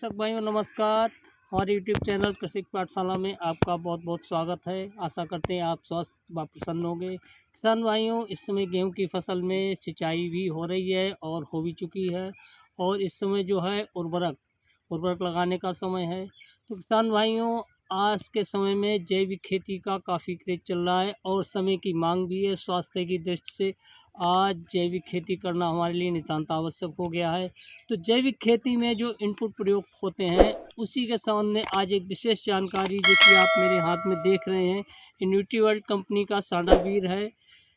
दर्शक भाइयों नमस्कार। हमारे यूट्यूब चैनल कृषि पाठशाला में आपका बहुत बहुत स्वागत है। आशा करते हैं आप स्वस्थ व प्रसन्न होंगे। किसान भाइयों, इस समय गेहूं की फसल में सिंचाई भी हो रही है और हो भी चुकी है, और इस समय जो है उर्वरक लगाने का समय है। तो किसान भाइयों, आज के समय में जैविक खेती का काफ़ी क्रेज चल रहा है और समय की मांग भी है। स्वास्थ्य की दृष्टि से आज जैविक खेती करना हमारे लिए नितांत आवश्यक हो गया है। तो जैविक खेती में जो इनपुट प्रयोग होते हैं, उसी के संबंध में आज एक विशेष जानकारी जो कि आप मेरे हाथ में देख रहे हैं, न्यूट्रीवर्ल्ड कंपनी का सांडावीर है।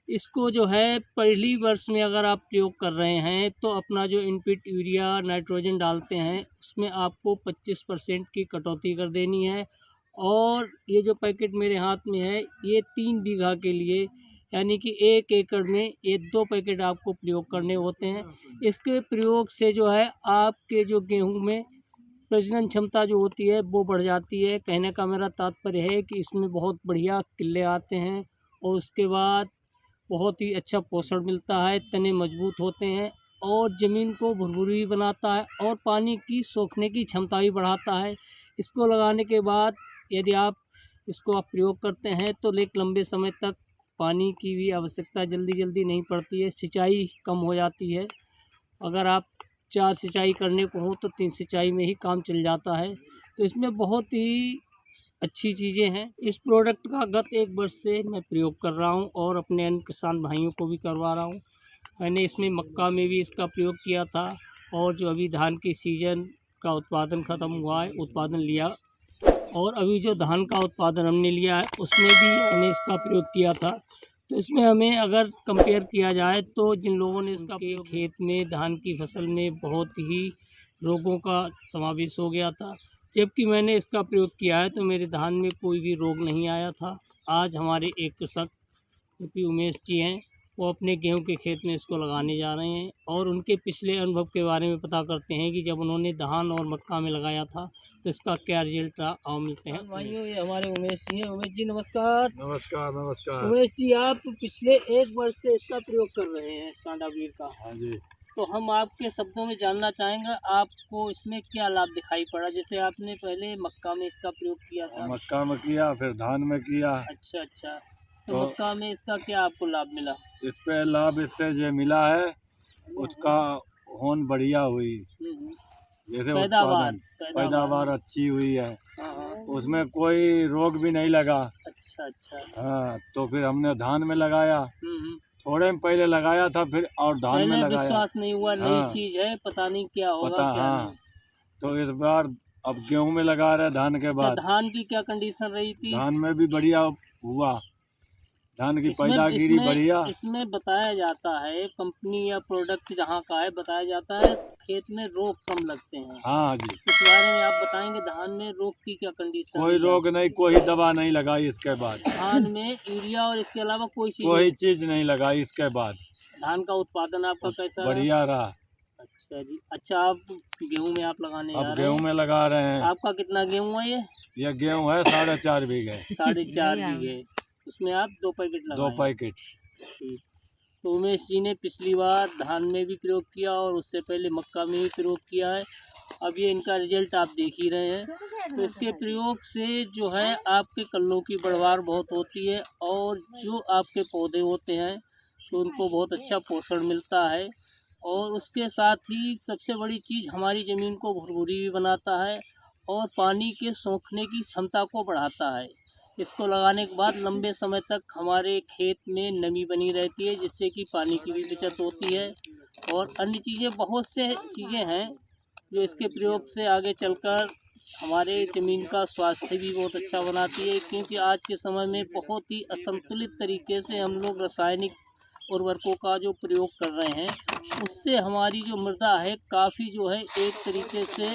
इसको जो है पहली वर्ष में अगर आप प्रयोग कर रहे हैं तो अपना जो इनपुट यूरिया नाइट्रोजन डालते हैं उसमें आपको 25% की कटौती कर देनी है। और ये जो पैकेट मेरे हाथ में है, ये 3 बीघा के लिए, यानी कि 1 एकड़ में ये 2 पैकेट आपको प्रयोग करने होते हैं। इसके प्रयोग से जो है आपके जो गेहूं में प्रजनन क्षमता जो होती है वो बढ़ जाती है। कहने का मेरा तात्पर्य है कि इसमें बहुत बढ़िया किले आते हैं और उसके बाद बहुत ही अच्छा पोषण मिलता है, तने मजबूत होते हैं और ज़मीन को भुरभुरी बनाता है और पानी की सोखने की क्षमता भी बढ़ाता है। इसको लगाने के बाद यदि आप प्रयोग करते हैं तो एक लंबे समय तक पानी की भी आवश्यकता जल्दी नहीं पड़ती है, सिंचाई कम हो जाती है। अगर आप 4 सिंचाई करने को हो तो 3 सिंचाई में ही काम चल जाता है। तो इसमें बहुत ही अच्छी चीज़ें हैं। इस प्रोडक्ट का गत 1 वर्ष से मैं प्रयोग कर रहा हूं और अपने अन्य किसान भाइयों को भी करवा रहा हूं। मैंने इसमें मक्का में भी इसका प्रयोग किया था और जो अभी धान की सीजन का उत्पादन ख़त्म हुआ है, उत्पादन लिया, और अभी जो धान का उत्पादन हमने लिया है उसमें भी मैंने इसका प्रयोग किया था। तो इसमें हमें अगर कंपेयर किया जाए तो जिन लोगों ने इसका खेत में धान की फसल में बहुत ही रोगों का समावेश हो गया था, जबकि मैंने इसका प्रयोग किया है तो मेरे धान में कोई भी रोग नहीं आया था। आज हमारे एक कृषक जो कि उमेश जी हैं, वो अपने गेहूं के खेत में इसको लगाने जा रहे हैं और उनके पिछले अनुभव के बारे में पता करते हैं कि जब उन्होंने धान और मक्का में लगाया था तो इसका क्या रिजल्ट रहा। आओ मिलते हैं भाइयों, ये हमारे उमेश जी हैं। उमेश जी नमस्कार। नमस्कार नमस्कार। उमेश जी, आप पिछले 1 वर्ष से इसका प्रयोग कर रहे हैं सांडावीर का। हाँ जी। तो हम आपके शब्दों में जानना चाहेंगे आपको इसमें क्या लाभ दिखाई पड़ा। जैसे आपने पहले मक्का में इसका प्रयोग किया था। मक्का में किया, फिर धान में किया। अच्छा। तो मक्का में इसका क्या आपको लाभ मिला? इस पे लाभ इससे जो मिला है उसका होन बढ़िया हुई, जैसे पैदावार अच्छी हुई है। हाँ। उसमें कोई रोग भी नहीं लगा। अच्छा। हाँ, तो फिर हमने धान में लगाया। थोड़े में पहले लगाया था, फिर और धान में लगाया। विश्वास नहीं हुआ, नई चीज है, पता नहीं क्या होगा क्या नहीं। तो इस बार अब गेहूं में लगा रहे धान के बाद। धान की क्या कंडीशन रही थी? धान में भी बढ़िया हुआ, धान की पैदागिरी बढ़िया। इसमें बताया जाता है, कंपनी या प्रोडक्ट जहाँ का है, बताया जाता है खेत में रोग कम लगते हैं। हाँ जी। इस बारे में आप बताएंगे धान में रोग की क्या कंडीशन? कोई रोग नहीं, कोई दवा नहीं लगाई इसके बाद। धान में यूरिया और इसके अलावा कोई चीज नहीं लगाई इसके बाद। धान का उत्पादन आपका कैसा बढ़िया रहा। अच्छा जी। अच्छा, आप गेहूं में आप लगाने जा रहे हैं? अब गेहूं में लगा रहे हैं। आपका कितना गेहूं है? ये गेहूं है 4.5 बीघे। 4.5 बीघे। उसमें आप 2 पैकेट लगाए? 2 पैकेट। ठीक। तो उमेश जी ने पिछली बार धान में भी प्रयोग किया और उससे पहले मक्का में भी प्रयोग किया है। अब ये इनका रिजल्ट आप देख ही रहे हैं। तो इसके प्रयोग से जो है आपके कल्लों की बढ़वार बहुत होती है और जो आपके पौधे होते हैं तो उनको बहुत अच्छा पोषण मिलता है। और उसके साथ ही सबसे बड़ी चीज़, हमारी ज़मीन को भुरभुरी भी बनाता है और पानी के सोखने की क्षमता को बढ़ाता है। इसको लगाने के बाद लंबे समय तक हमारे खेत में नमी बनी रहती है, जिससे कि पानी की भी बचत होती है। और अन्य चीज़ें, बहुत से चीज़ें हैं जो इसके प्रयोग से आगे चलकर हमारे ज़मीन का स्वास्थ्य भी बहुत अच्छा बनाती है। क्योंकि आज के समय में बहुत ही असंतुलित तरीके से हम लोग रासायनिक उर्वरकों का जो प्रयोग कर रहे हैं, उससे हमारी जो मृदा है काफ़ी जो है एक तरीके से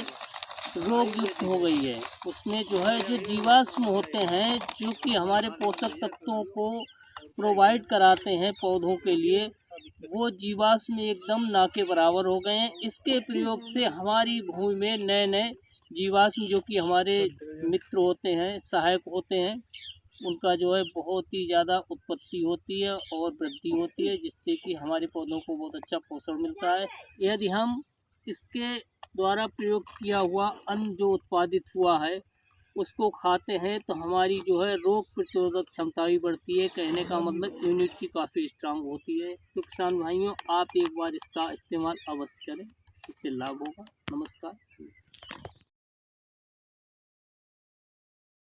रोग युक्त हो गई है। उसमें जो है जो जीवाश्म होते हैं, जो कि हमारे पोषक तत्वों को प्रोवाइड कराते हैं पौधों के लिए, वो जीवाश्म एकदम ना के बराबर हो गए हैं। इसके प्रयोग से हमारी भूमि में नए जीवाश्म, जो कि हमारे मित्र होते हैं, सहायक होते हैं, उनका जो है बहुत ही ज़्यादा उत्पत्ति होती है और वृद्धि होती है, जिससे कि हमारे पौधों को बहुत अच्छा पोषण मिलता है। यदि हम इसके द्वारा प्रयोग किया हुआ अन्न जो उत्पादित हुआ है उसको खाते हैं तो हमारी जो है रोग प्रतिरोधक क्षमता भी बढ़ती है। कहने का मतलब इम्यूनिटी काफ़ी स्ट्रांग होती है। तो किसान भाइयों, आप एक बार इसका इस्तेमाल अवश्य करें, इससे लाभ होगा। नमस्कार।